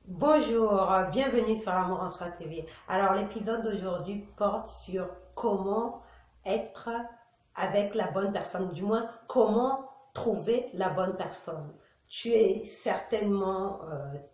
Bonjour, bienvenue sur l'Amour en Soi TV. Alors l'épisode d'aujourd'hui porte sur comment être avec la bonne personne, du moins comment trouver la bonne personne. Tu es certainement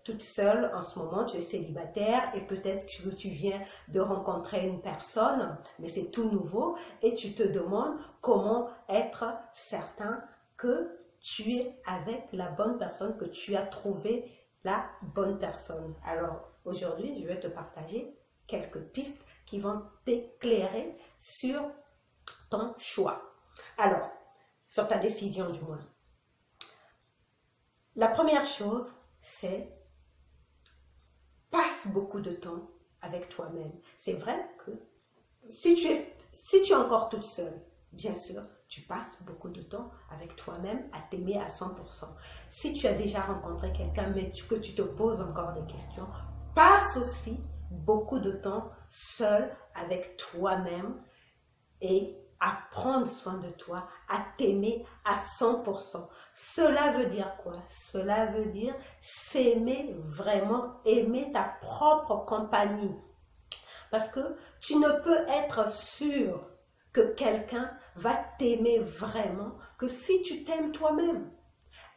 toute seule en ce moment, tu es célibataire et peut-être que tu viens de rencontrer une personne, mais c'est tout nouveau et tu te demandes comment être certain que tu es avec la bonne personne, que tu as trouvé la bonne personne. Alors aujourd'hui, je vais te partager quelques pistes qui vont t'éclairer sur ton choix. Alors, sur ta décision du moins. La première chose, c'est passe beaucoup de temps avec toi-même. C'est vrai que si tu es encore toute seule, bien sûr, tu passes beaucoup de temps avec toi-même à t'aimer à 100%. Si tu as déjà rencontré quelqu'un, mais que tu te poses encore des questions, passe aussi beaucoup de temps seul avec toi-même et à prendre soin de toi, à t'aimer à 100%. Cela veut dire quoi? Cela veut dire s'aimer vraiment, aimer ta propre compagnie. Parce que tu ne peux être sûr que quelqu'un va t'aimer vraiment que si tu t'aimes toi-même.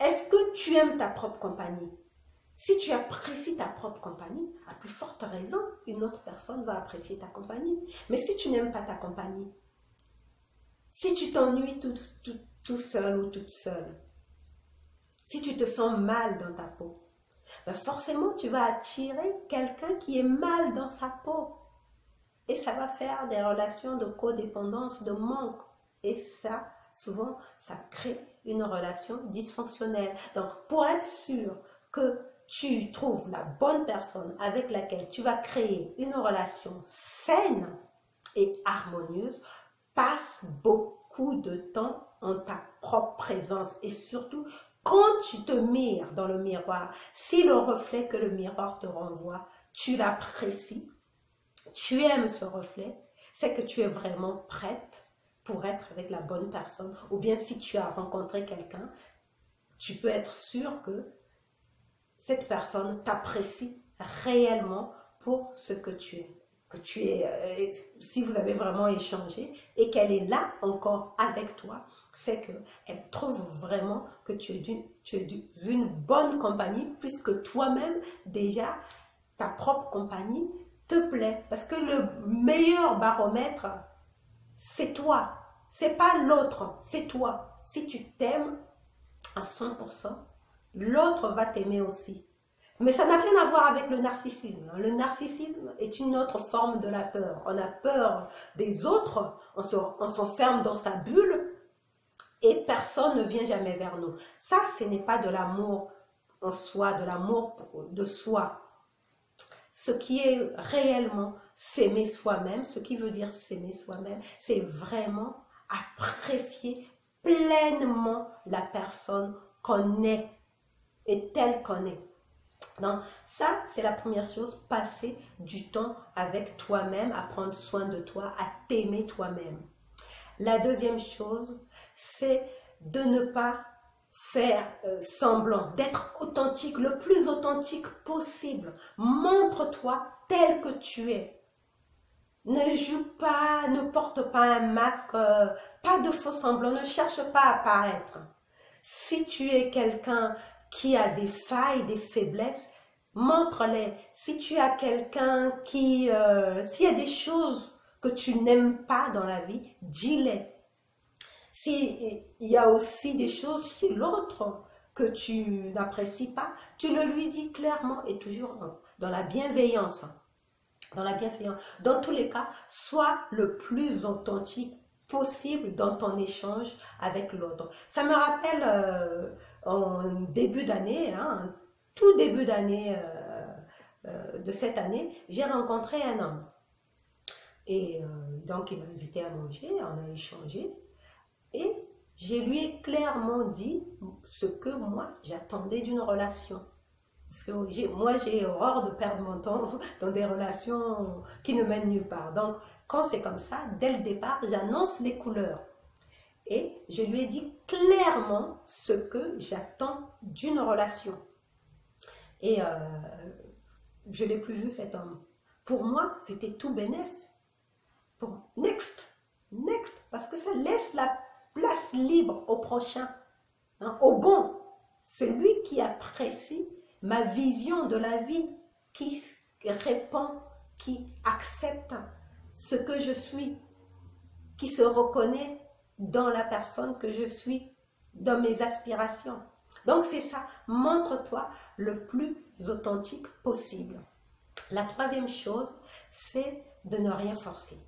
Est-ce que tu aimes ta propre compagnie? Si tu apprécies ta propre compagnie, à plus forte raison, une autre personne va apprécier ta compagnie. Mais si tu n'aimes pas ta compagnie, si tu t'ennuies tout seul ou toute seule, si tu te sens mal dans ta peau, ben forcément tu vas attirer quelqu'un qui est mal dans sa peau. Et ça va faire des relations de codépendance, de manque. Et ça, souvent, ça crée une relation dysfonctionnelle. Donc, pour être sûr que tu trouves la bonne personne avec laquelle tu vas créer une relation saine et harmonieuse, passe beaucoup de temps en ta propre présence et surtout quand tu te mires dans le miroir, si le reflet que le miroir te renvoie, tu l'apprécies, tu aimes ce reflet, c'est que tu es vraiment prête pour être avec la bonne personne. Ou bien si tu as rencontré quelqu'un, tu peux être sûr que cette personne t'apprécie réellement pour ce que tu es. Si vous avez vraiment échangé et qu'elle est là encore avec toi, c'est qu'elle trouve vraiment que tu es d'une bonne compagnie puisque toi-même déjà ta propre compagnie te plaît. Parce que le meilleur baromètre, c'est toi. C'est pas l'autre, c'est toi. Si tu t'aimes à 100%, l'autre va t'aimer aussi. Mais ça n'a rien à voir avec le narcissisme. Le narcissisme est une autre forme de la peur. On a peur des autres, on s'enferme dans sa bulle et personne ne vient jamais vers nous. Ça, ce n'est pas de l'amour en soi, de l'amour de soi. Ce qui est réellement s'aimer soi-même, ce qui veut dire s'aimer soi-même, c'est vraiment apprécier pleinement la personne qu'on est et telle qu'on est. Donc ça, c'est la première chose, passer du temps avec toi-même, à prendre soin de toi, à t'aimer toi-même. La deuxième chose, c'est de ne pas faire semblant, d'être authentique, le plus authentique possible. Montre-toi tel que tu es. Ne joue pas, ne porte pas un masque, pas de faux semblants, ne cherche pas à paraître. Si tu es quelqu'un qui a des failles, des faiblesses, montre-les. Si tu as quelqu'un s'il y a des choses que tu n'aimes pas dans la vie, dis-les. S'il y a aussi des choses chez l'autre que tu n'apprécies pas, tu le lui dis clairement et toujours dans la bienveillance. Dans la bienveillance. Dans tous les cas, sois le plus authentique possible dans ton échange avec l'autre. Ça me rappelle en début d'année, hein, tout début d'année de cette année, j'ai rencontré un homme. Et donc, il m'a invité à manger, on a échangé. Et je lui ai clairement dit ce que moi j'attendais d'une relation. Parce que moi j'ai horreur de perdre mon temps dans des relations qui ne mènent nulle part. Donc quand c'est comme ça, dès le départ, j'annonce les couleurs. Et je lui ai dit clairement ce que j'attends d'une relation. Et je n'ai plus vu cet homme. Pour moi, c'était tout bénef. Bon, next, parce que ça laisse la place libre au prochain, hein, au bon, celui qui apprécie ma vision de la vie, qui répond, qui accepte ce que je suis, qui se reconnaît dans la personne que je suis, dans mes aspirations. Donc c'est ça, montre-toi le plus authentique possible. La troisième chose, c'est de ne rien forcer.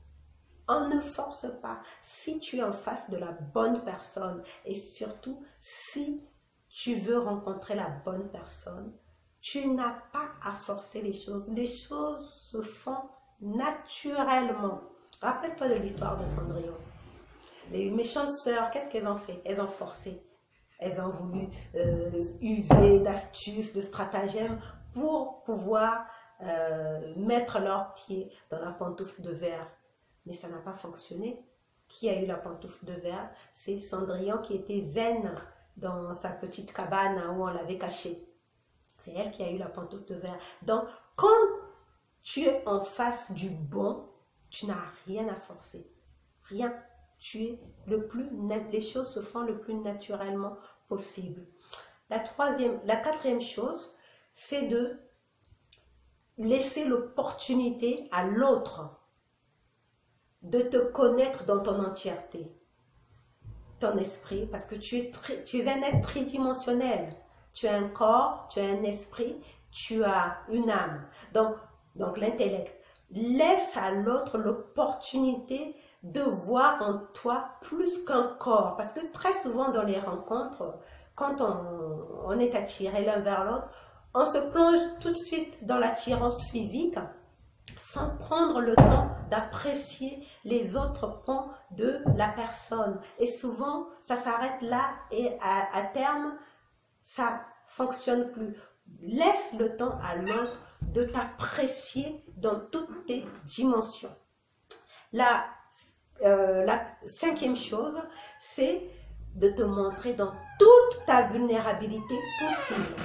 On ne force pas si tu es en face de la bonne personne et surtout si tu veux rencontrer la bonne personne, tu n'as pas à forcer les choses. Les choses se font naturellement. Rappelle-toi de l'histoire de Cendrillon. Les méchantes sœurs, qu'est-ce qu'elles ont fait? Elles ont forcé. Elles ont voulu user d'astuces, de stratagèmes pour pouvoir mettre leurs pieds dans la pantoufle de verre. Mais ça n'a pas fonctionné. Qui a eu la pantoufle de verre? C'est Cendrillon qui était zen dans sa petite cabane où on l'avait cachée. C'est elle qui a eu la pantoufle de verre. Donc, quand tu es en face du bon, tu n'as rien à forcer. Rien. Tu es les choses se font le plus naturellement possible. La quatrième chose, c'est de laisser l'opportunité à l'autre de te connaître dans ton entièreté, ton esprit, parce que tu es un être tridimensionnel. Tu as un corps, tu as un esprit, tu as une âme. Donc l'intellect. Laisse à l'autre l'opportunité de voir en toi plus qu'un corps. Parce que très souvent dans les rencontres, quand on est attiré l'un vers l'autre, on se plonge tout de suite dans l'attirance physique sans prendre le temps d'apprécier les autres points de la personne. Et souvent, ça s'arrête là et à terme, ça ne fonctionne plus. Laisse le temps à l'autre de t'apprécier dans toutes tes dimensions. La cinquième chose, c'est de te montrer dans toute ta vulnérabilité possible.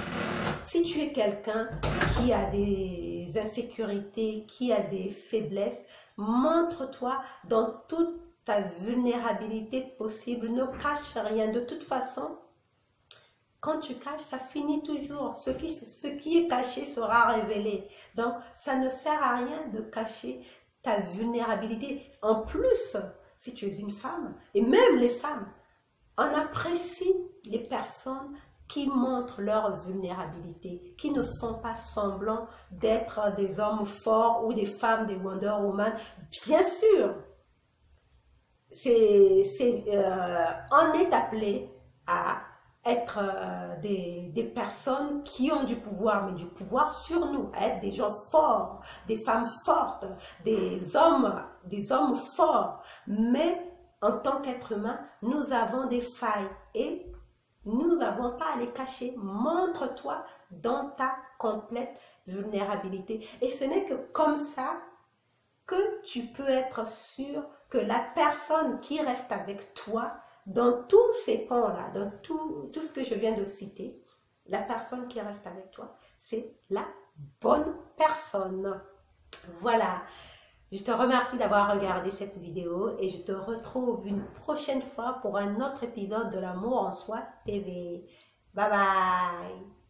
Si tu es quelqu'un qui a des insécurités, qui a des faiblesses, montre-toi dans toute ta vulnérabilité possible. Ne cache rien. De toute façon, quand tu caches, ça finit toujours. Ce qui est caché sera révélé. Donc, ça ne sert à rien de cacher ta vulnérabilité. En plus, si tu es une femme, et même les femmes, on apprécie les personnes qui montrent leur vulnérabilité, qui ne font pas semblant d'être des hommes forts ou des femmes, des Wonder Woman. Bien sûr, on est appelé à être des personnes qui ont du pouvoir, mais du pouvoir sur nous, à être des gens forts, des femmes fortes, des hommes forts. Mais en tant qu'être humain, nous avons des failles et nous n'avons pas à les cacher. Montre-toi dans ta complète vulnérabilité. Et ce n'est que comme ça que tu peux être sûr que la personne qui reste avec toi, dans tous ces pans-là, dans tout ce que je viens de citer, la personne qui reste avec toi, c'est la bonne personne. Voilà. Je te remercie d'avoir regardé cette vidéo et je te retrouve une prochaine fois pour un autre épisode de l'Amour en Soi TV. Bye bye.